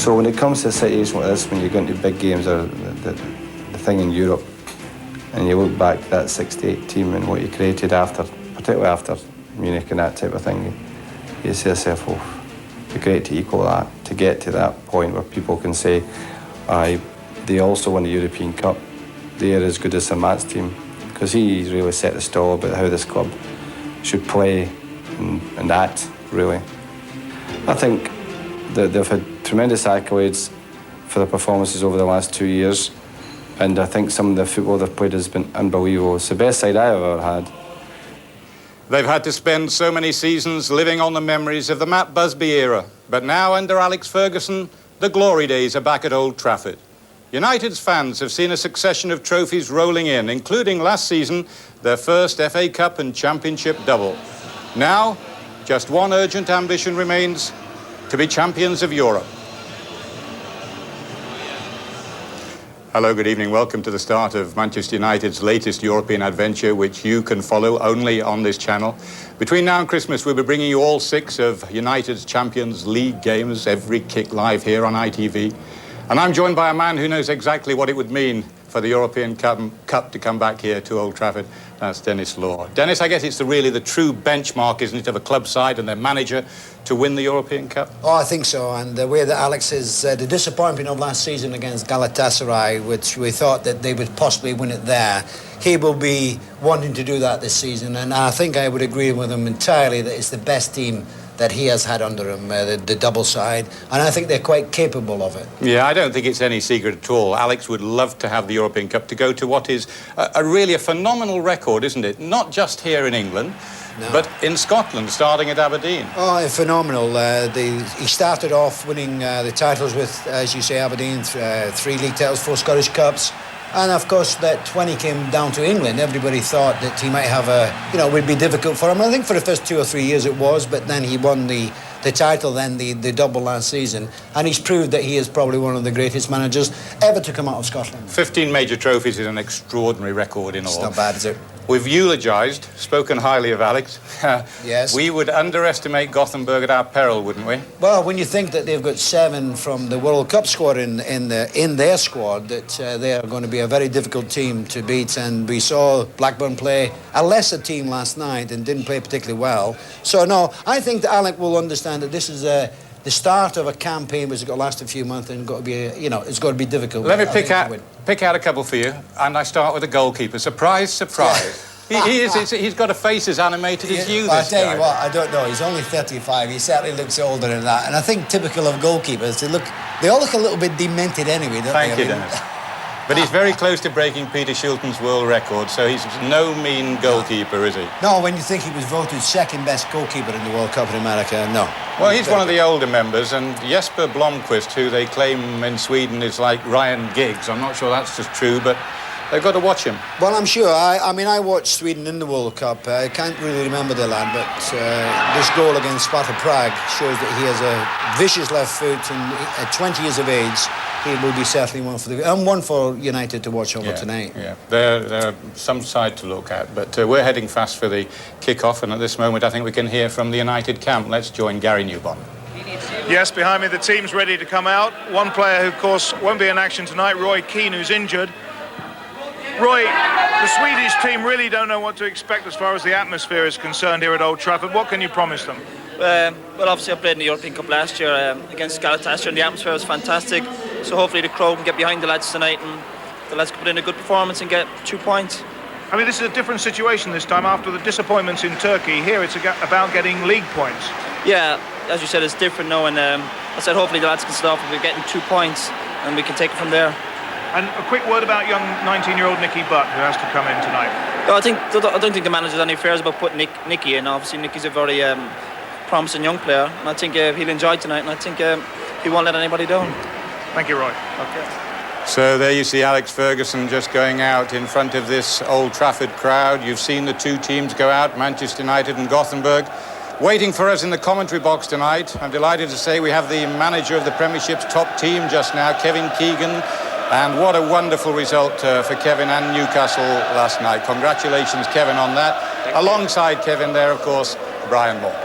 So when it comes to a situation like this, when you go into big games or the thing in Europe, and you look back at that 68 team and what you created after, particularly after Munich and that type of thing, you say to yourself, oh, it'd be great to equal that, to get to that point where people can say, aye, they also won the European Cup, they're as good as Sir Matt's team, because he really set the stall about how this club should play and act, really. I think that they've had tremendous accolades for their performances over the last 2 years, and I think some of the football they've played has been unbelievable. It's the best side I've ever had. They've had to spend so many seasons living on the memories of the Matt Busby era, but now under Alex Ferguson, the glory days are back at Old Trafford. United's fans have seen a succession of trophies rolling in, including last season, their first FA Cup and Championship double. Now, just one urgent ambition remains: to be champions of Europe. Hello, good evening. Welcome to the start of Manchester United's latest European adventure, which you can follow only on this channel. Between now and Christmas, we'll be bringing you all 6 of United's Champions League games, every kick live here on ITV. And I'm joined by a man who knows exactly what it would mean for the European Cup to come back here to Old Trafford. That's Dennis Law. Dennis, I guess it's really the true benchmark, isn't it, of a club side and their manager to win the European Cup? Oh, I think so. And the way that Alex is, the disappointment of last season against Galatasaray, which we thought that they would possibly win it there, he will be wanting to do that this season. And I think I would agree with him entirely that it's the best team that he has had under him, the double side, and I think they're quite capable of it. Yeah, I don't think it's any secret at all. Alex would love to have the European Cup to go to what is really a phenomenal record, isn't it? Not just here in England, but in Scotland, starting at Aberdeen. Oh, phenomenal. He started off winning the titles with, as you say, Aberdeen, 3 league titles, 4 Scottish Cups. And of course, that when he came down to England, everybody thought that he might have it would be difficult for him. I think for the first 2 or 3 years it was, but then he won the title, then the double last season. And he's proved that he is probably one of the greatest managers ever to come out of Scotland. 15 major trophies is an extraordinary record in all. It's not bad, is it? We've eulogised, spoken highly of Alex. Yes. We would underestimate Gothenburg at our peril, wouldn't we? Well, when you think that they've got 7 from the World Cup squad in their squad, that they are going to be a very difficult team to beat. And we saw Blackburn play a lesser team last night and didn't play particularly well. So, no, I think that Alex will understand that this is the start of a campaign which is going to last a few months and got to be, it's got to be difficult. Let me pick out a couple for you, and I start with the goalkeeper. Surprise, surprise. He's got a face as animated as you, I tell you what, I don't know. He's only 35. He certainly looks older than that. And I think typical of goalkeepers, they all look a little bit demented anyway, don't they? Thank you, Dennis. But he's very close to breaking Peter Shilton's world record, so he's no mean goalkeeper, is he? No, when you think he was voted second best goalkeeper in the World Cup in America, no. Well, he's one of the older members, and Jesper Blomqvist, who they claim in Sweden is like Ryan Giggs. I'm not sure that's just true, but they've got to watch him. Well, I'm sure. I mean, I watched Sweden in the World Cup. I can't really remember the lad, but this goal against Sparta Prague shows that he has a vicious left foot, and at 20 years of age, he will be certainly one for United to watch over tonight. Yeah, they're some side to look at, but we're heading fast for the kick-off, and at this moment I think we can hear from the United camp. Let's join Gary Newbon. Yes, behind me the team's ready to come out. One player who, of course, won't be in action tonight, Roy Keane, who's injured. Roy, the Swedish team really don't know what to expect as far as the atmosphere is concerned here at Old Trafford. What can you promise them? Well, obviously I played in the European Cup last year against Galatasaray, and the atmosphere was fantastic. So hopefully the crowd can get behind the lads tonight, and the lads can put in a good performance and get 2 points. I mean, this is a different situation this time after the disappointments in Turkey. Here it's about getting league points. Yeah, as you said, it's different now, and I said hopefully the lads can start off with getting 2 points, and we can take it from there. And a quick word about young 19-year-old Nicky Butt, who has to come in tonight. No, I don't think the manager's any fears about putting Nicky in. Obviously, Nicky's a very promising young player, and I think he'll enjoy tonight, and I think he won't let anybody down. Thank you, Roy. Okay. So there you see Alex Ferguson just going out in front of this Old Trafford crowd. You've seen the 2 teams go out, Manchester United and Gothenburg. Waiting for us in the commentary box tonight, I'm delighted to say we have the manager of the Premiership's top team just now, Kevin Keegan. And what a wonderful result for Kevin and Newcastle last night. Congratulations, Kevin, on that. Alongside Kevin there, of course, Brian Moore.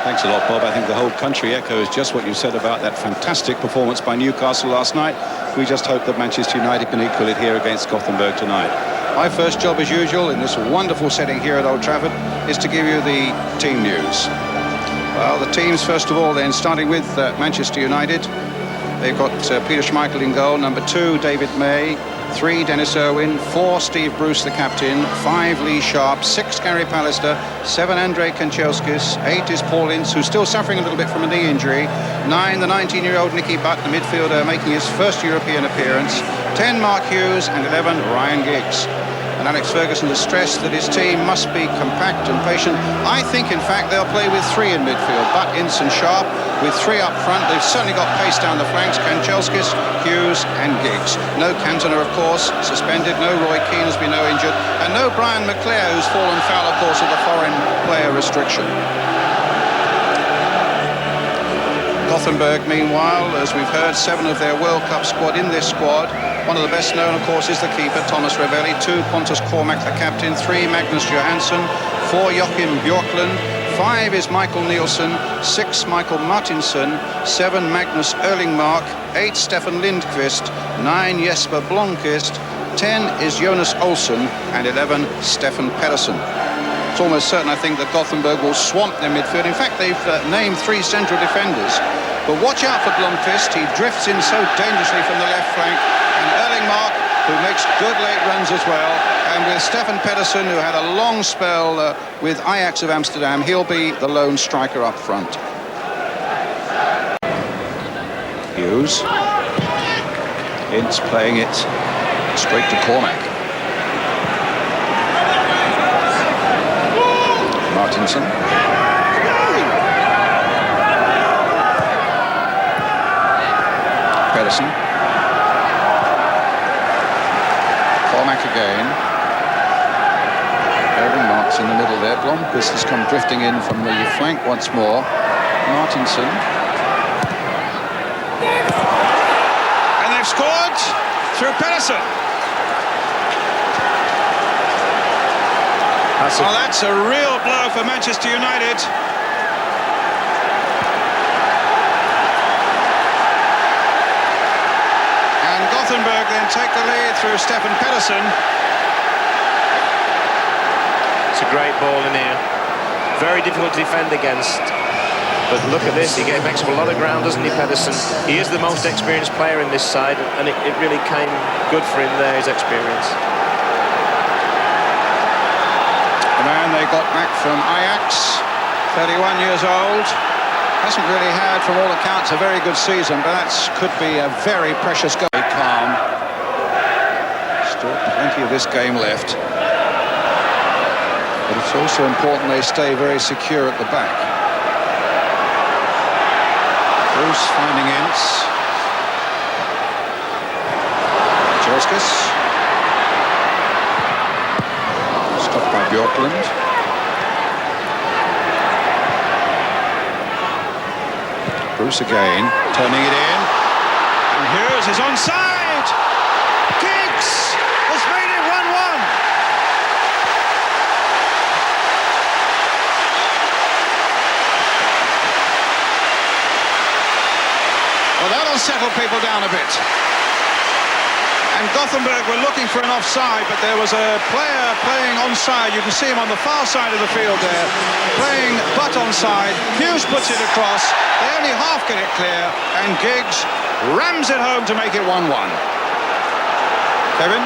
Thanks a lot, Bob. I think the whole country echoes just what you said about that fantastic performance by Newcastle last night. We just hope that Manchester United can equal it here against Gothenburg tonight. My first job, as usual, in this wonderful setting here at Old Trafford, is to give you the team news. Well, the teams, first of all, then, starting with Manchester United. They've got Peter Schmeichel in goal, number 2, David May, 3, Dennis Irwin, 4, Steve Bruce, the captain, 5, Lee Sharp, 6, Gary Pallister, 7, Andrei Kanchelskis, 8 is Paul Ince, who's still suffering a little bit from a knee injury, 9, the 19-year-old Nicky Butt, the midfielder, making his first European appearance, 10, Mark Hughes, and 11, Ryan Giggs. And Alex Ferguson has stressed that his team must be compact and patient. I think, in fact, they'll play with 3 in midfield, Butt, Ince and Sharp, with 3 up front. They've certainly got pace down the flanks, Kanchelskis, Hughes and Giggs. No Cantona, of course, suspended. No Roy Keane has been injured. And no Brian McClare, who's fallen foul, of course, of the foreign player restriction. Gothenburg, meanwhile, as we've heard, 7 of their World Cup squad in this squad. One of the best known, of course, is the keeper, Thomas Ravelli. 2, Pontus Cormack, the captain. 3, Magnus Johansson. 4, Joachim Björklund. 5 is Michael Nielsen. 6, Michael Martinsson. 7, Magnus Erlingmark. 8, Stefan Lindqvist. 9, Jesper Blomqvist. 10 is Jonas Olsson. And 11, Stefan Pedersen. It's almost certain, I think, that Gothenburg will swamp their midfield. In fact, they've named 3 central defenders. But watch out for Blomqvist. He drifts in so dangerously from the left flank. And Erlingmark, who makes good late runs as well. And with Stefan Pedersen, who had a long spell with Ajax of Amsterdam, he'll be the lone striker up front. Hughes. Ince playing it straight to Cormack. Martinsson. Pedersen. Cormack again. Erlingmark's in the middle there. Blomqvist has come drifting in from the flank once more. Martinsson. And they've scored through Pedersen. Well, that's a real blow for Manchester United. And Gothenburg then take the lead through Stefan Pedersen. It's a great ball in here. Very difficult to defend against. But look at this, he makes up a lot of ground, doesn't he, Pedersen? He is the most experienced player in this side, and it really came good for him there, his experience. Man they got back from Ajax, 31 years old. Hasn't really had, from all accounts, a very good season, but that could be a very precious goal. Calm. Still plenty of this game left. But it's also important they stay very secure at the back. Bruce finding Ince. Kanchelskis. Stopped by Björklund. Bruce again, turning it in. And Hughes is onside. Giggs has made it 1-1. Well, that'll settle people down a bit. And Gothenburg were looking for an offside, but there was a player playing onside. You can see him on the far side of the field there, playing butt onside. Hughes puts it across. They only half get it clear, and Giggs rams it home to make it 1-1. Kevin?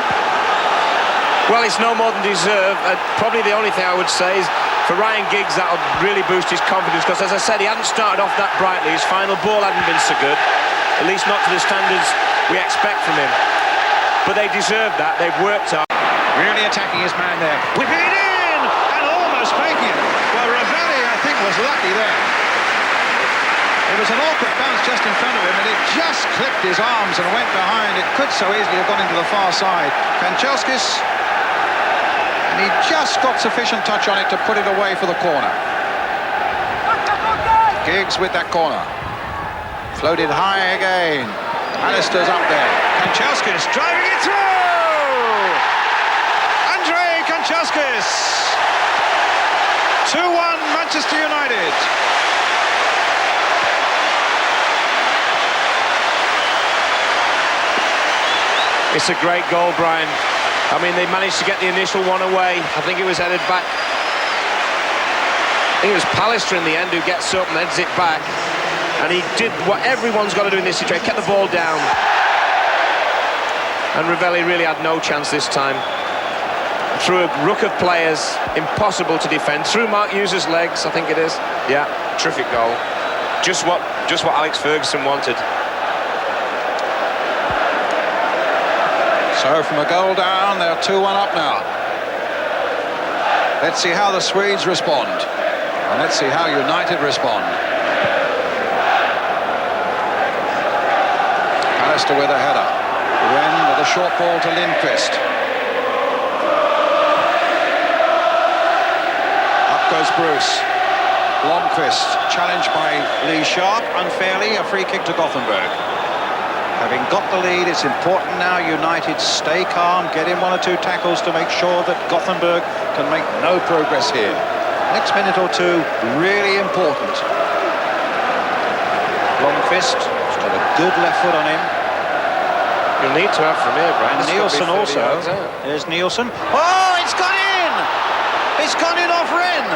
Well, it's no more than deserved. Probably the only thing I would say is for Ryan Giggs, that'll really boost his confidence, because, as I said, he hadn't started off that brightly. His final ball hadn't been so good, at least not to the standards we expect from him. But they deserve that. They've worked hard. Really attacking his man there. Whipping it in! And almost making it. Well, Ravelli, I think, was lucky there. It was an awkward bounce just in front of him, and it just clipped his arms and went behind. It could so easily have gone into the far side. Kanchelskis, and he just got sufficient touch on it to put it away for the corner. Giggs with that corner. Floated high again. Alistair's up there. Kanchelskis driving it through! Andrei Kanchelskis! 2-1 Manchester United. It's a great goal, Brian. I mean, they managed to get the initial one away. I think it was headed back. I think it was Pallister in the end who gets up and heads it back. And he did what everyone's got to do in this situation, kept the ball down. And Ravelli really had no chance this time. Through a ruck of players, impossible to defend. Through Mark Hughes' legs, I think it is. Yeah, terrific goal. Just what Alex Ferguson wanted. So from a goal down, they're 2-1 up now. Let's see how the Swedes respond. And let's see how United respond. Pallister with a header. Wren with a short ball to Lindqvist. Up goes Bruce. Blomqvist challenged by Lee Sharp. Unfairly, a free kick to Gothenburg. Having got the lead, it's important now United stay calm, get in 1 or 2 tackles to make sure that Gothenburg can make no progress here. Next minute or two, really important. Blomqvist has got a good left foot on him. You'll need to have from here, Brian. And Nielsen also. There's Nielsen. Oh, it's gone in! It's gone in off Wren.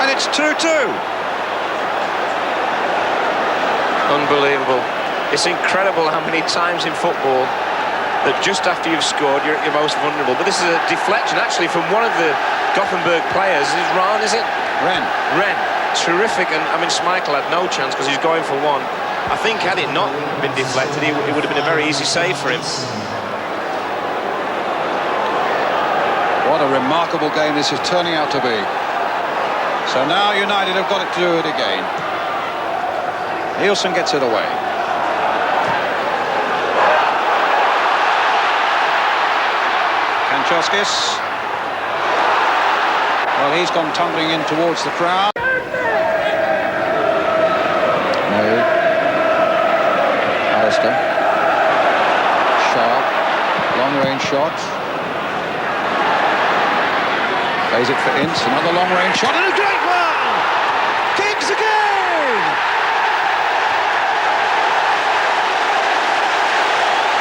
And it's 2-2. Unbelievable. It's incredible how many times in football that just after you've scored, you're at your most vulnerable. But this is a deflection, actually, from one of the Gothenburg players. Is Rahn, is it? Wren. Terrific. And, I mean, Schmeichel had no chance because he's going for one. I think had it not been deflected, it would have been a very easy save for him. What a remarkable game this is turning out to be. So now United have got to do it again. Nielsen gets it away. Kanchelskis. Well, he's gone tumbling in towards the crowd. No. Pallister. Sharp. Long-range shot. Plays it for Ince. Another long-range shot and a great one! Giggs again!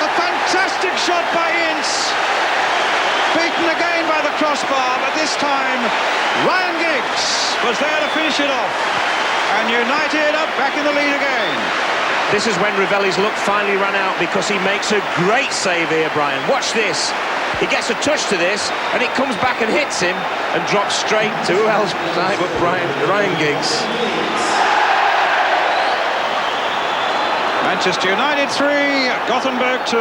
A fantastic shot by Ince. Beaten again by the crossbar, but this time Ryan Giggs was there to finish it off. And United are back in the lead again. This is when Ravelli's luck finally ran out because he makes a great save here, Brian. Watch this. He gets a touch to this and it comes back and hits him and drops straight to who else but Ryan Giggs. Manchester United 3, Gothenburg 2.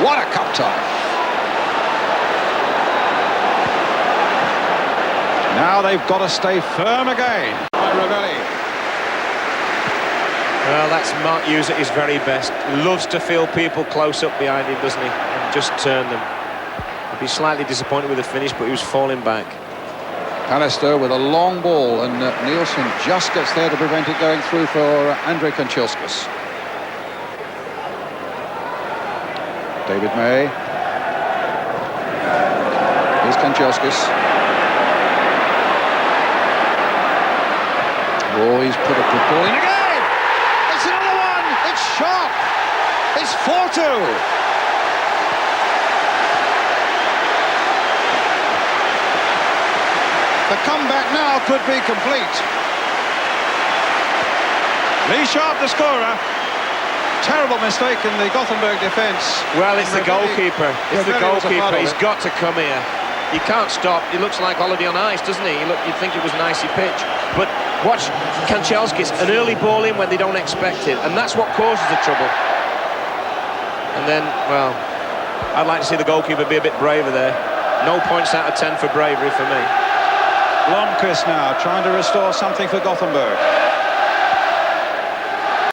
What a cup tie. Now they've got to stay firm again. By Ravelli. Well, that's Mark Hughes at his very best. Loves to feel people close up behind him, doesn't he? And just turn them. He'd be slightly disappointed with the finish, but he was falling back. Pallister with a long ball, and Nielsen just gets there to prevent it going through for Andrei Kanchelskis. David May. Here's Kanchelskis. Oh, he's put a good ball in again! It's another one! It's sharp! It's 4-2! The comeback now could be complete. Lee Sharp, the scorer. Terrible mistake in the Gothenburg defence. Well, it's the goalkeeper. It's the goalkeeper. He's got to come here. He can't stop. He looks like holiday on ice, doesn't he? You'd think it was an icy pitch. But watch Kanchelskis, an early ball in when they don't expect it. And that's what causes the trouble. And then, well, I'd like to see the goalkeeper be a bit braver there. No points out of 10 for bravery for me. Blomqvist now trying to restore something for Gothenburg.